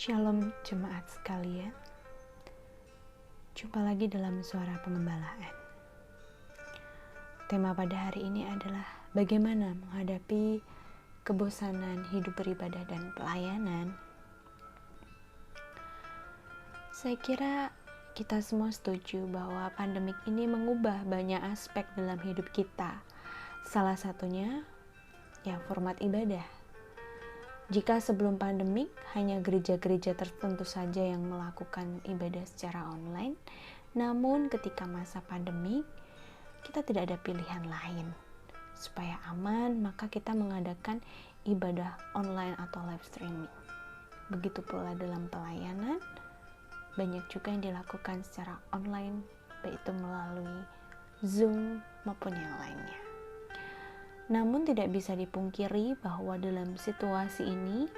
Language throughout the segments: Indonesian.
Shalom jemaat sekalian. Jumpa lagi dalam Suara Pengembalaan. Tema pada hari ini adalah bagaimana menghadapi kebosanan hidup beribadah dan pelayanan. Saya kira kita semua setuju bahwa pandemik ini mengubah banyak aspek dalam hidup kita. Salah satunya ya format ibadah. Jika sebelum pandemik hanya gereja-gereja tertentu saja yang melakukan ibadah secara online, namun ketika masa pandemik kita tidak ada pilihan lain. Supaya aman, maka kita mengadakan ibadah online atau live streaming. Begitu pula dalam pelayanan, banyak juga yang dilakukan secara online, baik itu melalui Zoom maupun yang lainnya. Namun tidak bisa dipungkiri bahwa dalam situasi ini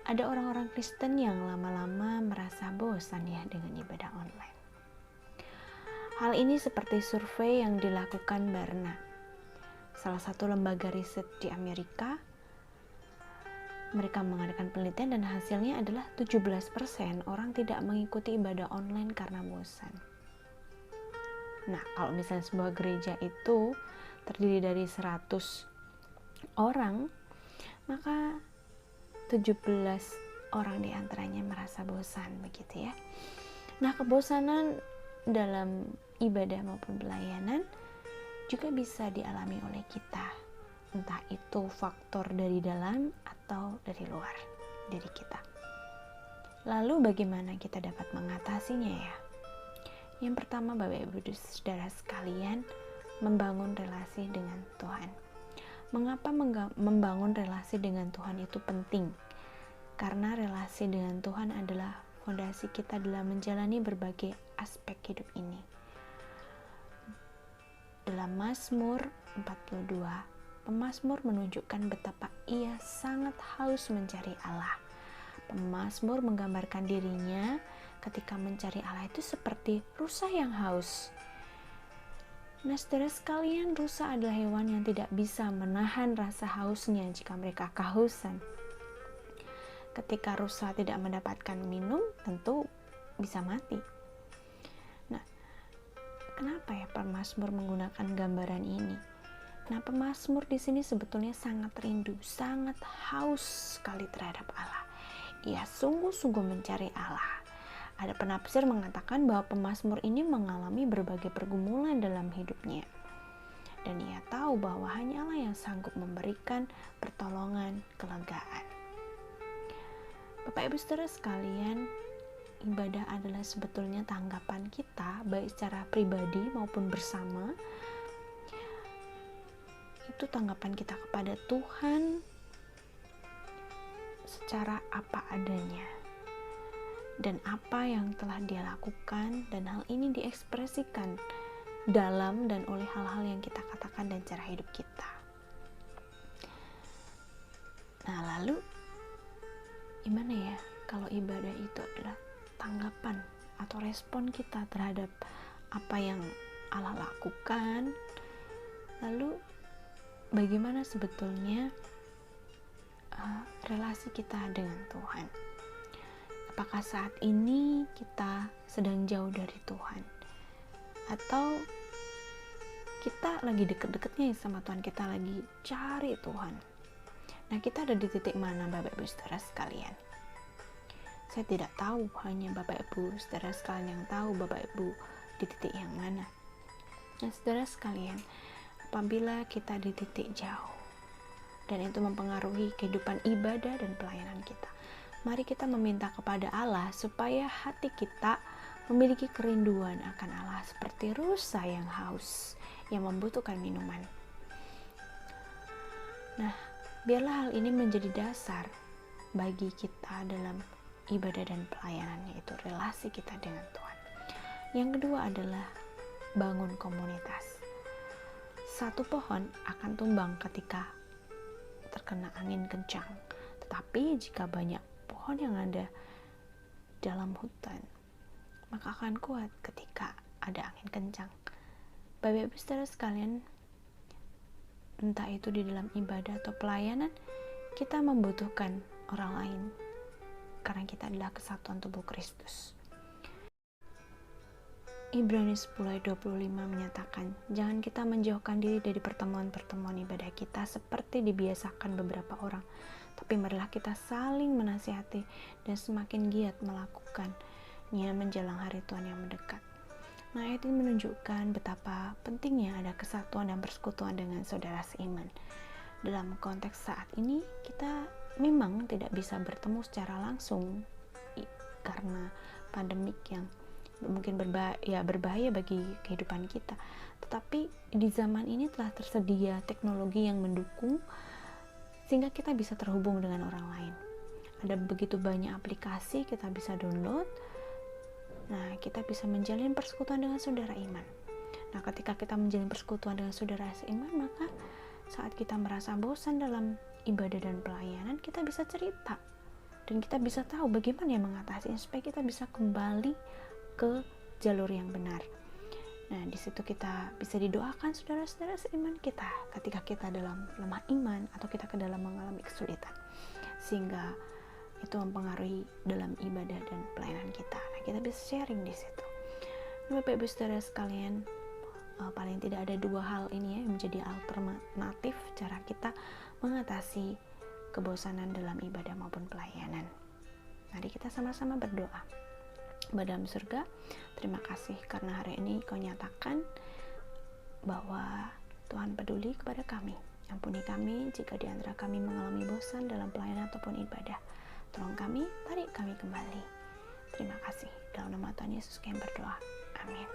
ada orang-orang Kristen yang lama-lama merasa bosan ya dengan ibadah online. Hal ini seperti survei yang dilakukan Barna, salah satu lembaga riset di Amerika. Mereka mengadakan penelitian dan hasilnya adalah 17% orang tidak mengikuti ibadah online karena bosan. Nah, kalau misalnya sebuah gereja itu terdiri dari 100 orang, maka 17 orang diantaranya merasa bosan, begitu ya. Nah, kebosanan dalam ibadah maupun pelayanan juga bisa dialami oleh kita, entah itu faktor dari dalam atau dari luar diri kita. Lalu bagaimana kita dapat mengatasinya ya? Yang pertama, Bapak Ibu Saudara sekalian, membangun relasi dengan Tuhan. Mengapa membangun relasi dengan Tuhan itu penting? Karena relasi dengan Tuhan adalah fondasi kita dalam menjalani berbagai aspek hidup ini. Dalam Mazmur 42, pemazmur menunjukkan betapa ia sangat haus mencari Allah. Pemazmur menggambarkan dirinya ketika mencari Allah itu seperti rusa yang haus. Nah, saudara sekalian, rusa adalah hewan yang tidak bisa menahan rasa hausnya jika mereka kehausan. Ketika rusa tidak mendapatkan minum, tentu bisa mati. Nah, kenapa ya pemazmur menggunakan gambaran ini? Nah, pemazmur di sini sebetulnya sangat rindu, sangat haus sekali terhadap Allah. Ia sungguh-sungguh mencari Allah. Ada penafsir mengatakan bahwa pemazmur ini mengalami berbagai pergumulan dalam hidupnya. Dan ia tahu bahwa hanya Allah yang sanggup memberikan pertolongan, kelegaan. Bapak Ibu Saudara sekalian, ibadah adalah sebetulnya tanggapan kita, baik secara pribadi maupun bersama. Itu tanggapan kita kepada Tuhan secara apa adanya. Dan apa yang telah dia lakukan, dan hal ini diekspresikan dalam dan oleh hal-hal yang kita katakan dan cara hidup kita. Nah, lalu gimana ya kalau ibadah itu adalah tanggapan atau respon kita terhadap apa yang Allah lakukan? Lalu bagaimana sebetulnya relasi kita dengan Tuhan? Apakah saat ini kita sedang jauh dari Tuhan? Atau kita lagi deket-deketnya sama Tuhan, kita lagi cari Tuhan? Nah, kita ada di titik mana Bapak Ibu Saudara sekalian? Saya tidak tahu, hanya Bapak Ibu Saudara sekalian yang tahu Bapak Ibu di titik yang mana. Nah, Saudara sekalian, apabila kita di titik jauh, dan itu mempengaruhi kehidupan ibadah dan pelayanan kita, mari kita meminta kepada Allah supaya hati kita memiliki kerinduan akan Allah seperti rusa yang haus, yang membutuhkan minuman. Nah, biarlah hal ini menjadi dasar bagi kita dalam ibadah dan pelayanan, yaitu relasi kita dengan Tuhan. Yang kedua adalah bangun komunitas. Satu pohon akan tumbang ketika terkena angin kencang, tetapi jika banyak pohon yang ada dalam hutan, maka akan kuat ketika ada angin kencang. Bapak Ibu Saudara sekalian, entah itu di dalam ibadah atau pelayanan, kita membutuhkan orang lain. karena kita adalah kesatuan tubuh Kristus. Ibrani 10 ayat 25 menyatakan, jangan kita menjauhkan diri dari pertemuan-pertemuan ibadah kita seperti dibiasakan beberapa orang, tapi marilah kita saling menasihati dan semakin giat melakukannya menjelang hari Tuhan yang mendekat. Nah, ayat ini menunjukkan betapa pentingnya ada kesatuan dan persekutuan dengan saudara seiman. Dalam konteks saat ini, kita memang tidak bisa bertemu secara langsung karena pandemik yang mungkin berbahaya bagi kehidupan kita. Tetapi di zaman ini telah tersedia teknologi yang mendukung sehingga kita bisa terhubung dengan orang lain. Ada begitu banyak aplikasi kita bisa download. Nah, kita bisa menjalin persekutuan dengan saudara iman. Nah, ketika kita menjalin persekutuan dengan saudara seiman, maka saat kita merasa bosan dalam ibadah dan pelayanan, kita bisa cerita dan kita bisa tahu bagaimana yang mengatasinya supaya kita bisa kembali ke jalur yang benar. Nah, di situ kita bisa didoakan saudara-saudara seiman kita ketika kita dalam lemah iman atau kita ke dalam mengalami kesulitan, sehingga itu mempengaruhi dalam ibadah dan pelayanan kita. Nah, kita bisa sharing di situ. Bapak Ibu Saudara sekalian, paling tidak ada dua hal ini yang menjadi alternatif cara kita mengatasi kebosanan dalam ibadah maupun pelayanan. Mari kita sama-sama berdoa. Bapa dalam surga, terima kasih karena hari ini Kau nyatakan bahwa Tuhan peduli kepada kami. Ampuni kami jika di antara kami mengalami bosan dalam pelayanan ataupun ibadah. Tolong kami, tarik kami kembali. Terima kasih. Dalam nama Tuhan Yesus kami berdoa. Amin.